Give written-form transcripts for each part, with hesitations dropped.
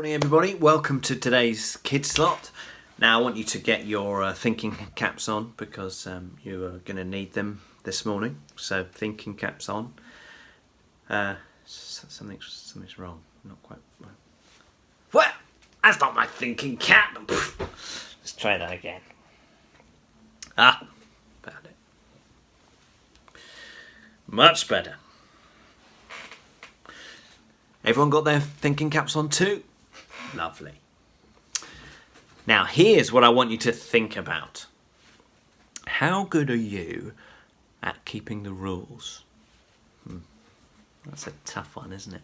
Morning everybody, welcome to today's Kids Slot. Now I want you to get your thinking caps on because you are going to need them this morning. So thinking caps on. Something's wrong, not quite right. Well, that's not my thinking cap. Let's try that again. Found it. Much better. Everyone got their thinking caps on too? Lovely. Now here's what I want you to think about. How good are you at keeping the rules? That's a tough one, isn't it?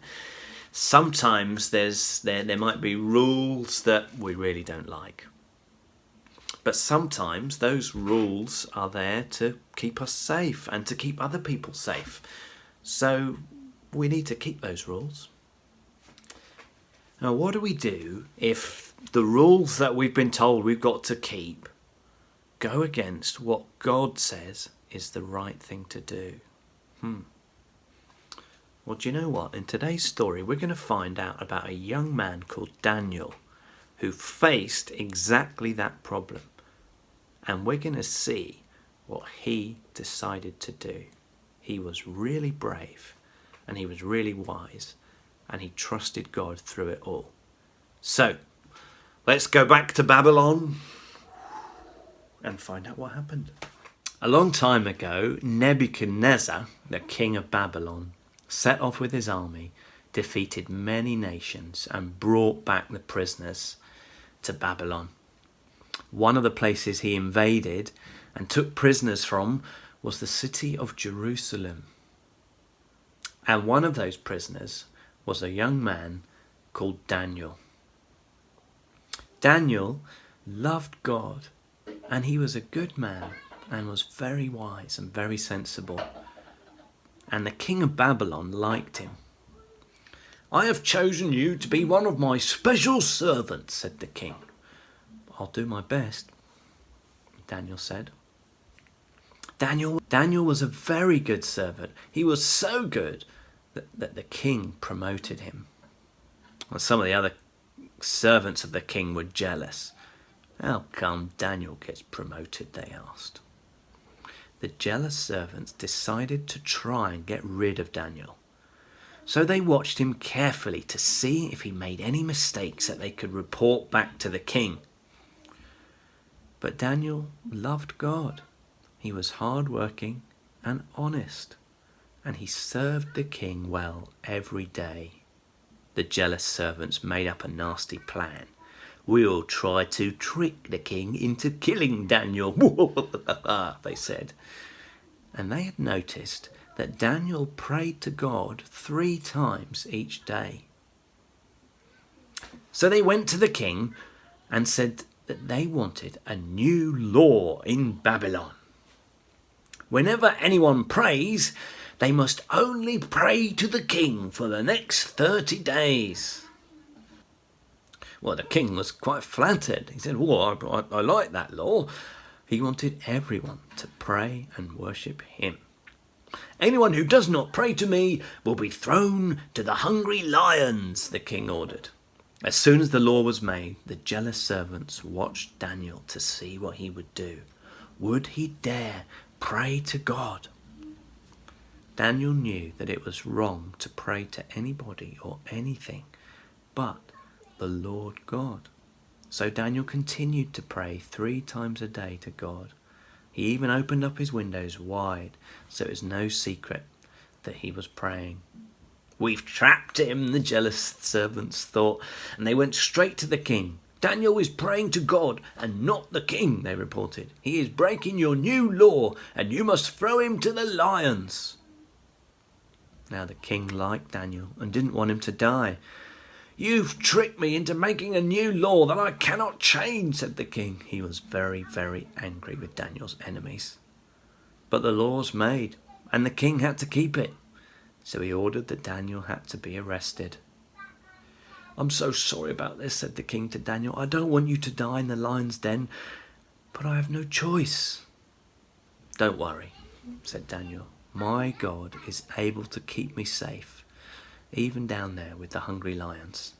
Sometimes there might be rules that we really don't like. But sometimes those rules are there to keep us safe and to keep other people safe. So we need to keep those rules. Now, what do we do if the rules that we've been told we've got to keep go against what God says is the right thing to do? Well, do you know what? In today's story, we're going to find out about a young man called Daniel who faced exactly that problem. And we're going to see what he decided to do. He was really brave and he was really wise. And he trusted God through it all. So, let's go back to Babylon and find out what happened. A long time ago, Nebuchadnezzar, the king of Babylon, set off with his army, defeated many nations, and brought back the prisoners to Babylon. One of the places he invaded and took prisoners from was the city of Jerusalem. And one of those prisoners was a young man called Daniel. Daniel loved God, and he was a good man and was very wise and very sensible. And the king of Babylon liked him. "I have chosen you to be one of my special servants," said the king. "I'll do my best," Daniel said. Daniel was a very good servant. He was so good that the king promoted him. Well, some of the other servants of the king were jealous. "How come Daniel gets promoted?" they asked. The jealous servants decided to try and get rid of Daniel. So they watched him carefully to see if he made any mistakes that they could report back to the king. But Daniel loved God. He was hard-working and honest. And he served the king well every day. The jealous servants made up a nasty plan. "We'll try to trick the king into killing Daniel," they said. And they had noticed that Daniel prayed to God 3 times each day. So they went to the king and said that they wanted a new law in Babylon. Whenever anyone prays, they must only pray to the king for the next 30 days. Well, the king was quite flattered. He said, I like that law. He wanted everyone to pray and worship him. "Anyone who does not pray to me will be thrown to the hungry lions," the king ordered. As soon as the law was made, the jealous servants watched Daniel to see what he would do. Would he dare pray to God? Daniel knew that it was wrong to pray to anybody or anything but the Lord God. So Daniel continued to pray 3 times a day to God. He even opened up his windows wide so it was no secret that he was praying. "We've trapped him," the jealous servants thought, and they went straight to the king. "Daniel is praying to God and not the king," they reported. "He is breaking your new law and you must throw him to the lions." Now the king liked Daniel and didn't want him to die. "You've tricked me into making a new law that I cannot change," said the king. He was very, very angry with Daniel's enemies. But the law's made and the king had to keep it. So he ordered that Daniel had to be arrested. "I'm so sorry about this," said the king to Daniel. "I don't want you to die in the lion's den, but I have no choice." "Don't worry," said Daniel. "My God is able to keep me safe, even down there with the hungry lions."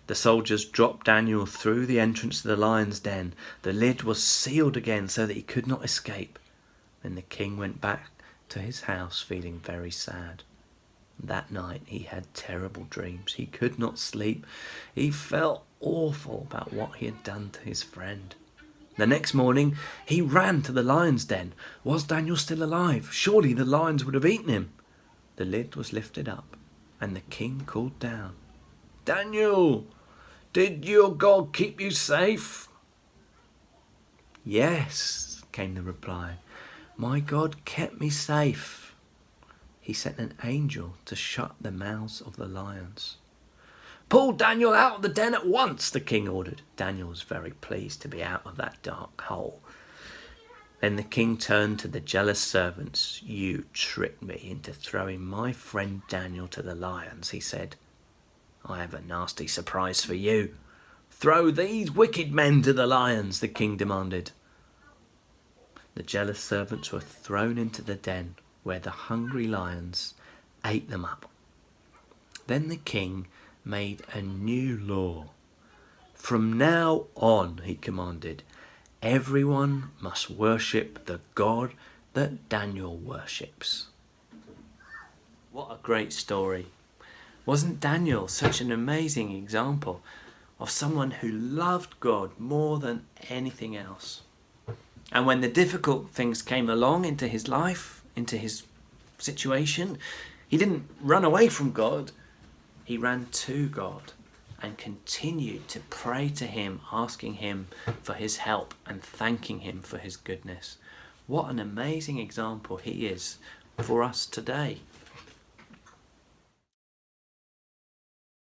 The soldiers dropped Daniel through the entrance to the lion's den. The lid was sealed again so that he could not escape. Then the king went back to his house feeling very sad. That night he had terrible dreams. He could not sleep. He felt awful about what he had done to his friend. The next morning he ran to the lion's den. Was Daniel still alive? Surely the lions would have eaten him. The lid was lifted up and the king called down, "Daniel, did your God keep you safe?" "Yes," came the reply. "My God kept me safe. He sent an angel to shut the mouths of the lions." "Pull Daniel out of the den at once," the king ordered. Daniel was very pleased to be out of that dark hole. Then the king turned to the jealous servants. "You tricked me into throwing my friend Daniel to the lions," he said. "I have a nasty surprise for you." "Throw these wicked men to the lions," the king demanded. The jealous servants were thrown into the den where the hungry lions ate them up. Then the king made a new law. "From now on," he commanded, "everyone must worship the God that Daniel worships." What a great story. Wasn't Daniel such an amazing example of someone who loved God more than anything else? And when the difficult things came along into his life, into his situation, he didn't run away from God. He ran to God and continued to pray to him, asking him for his help and thanking him for his goodness. What an amazing example he is for us today.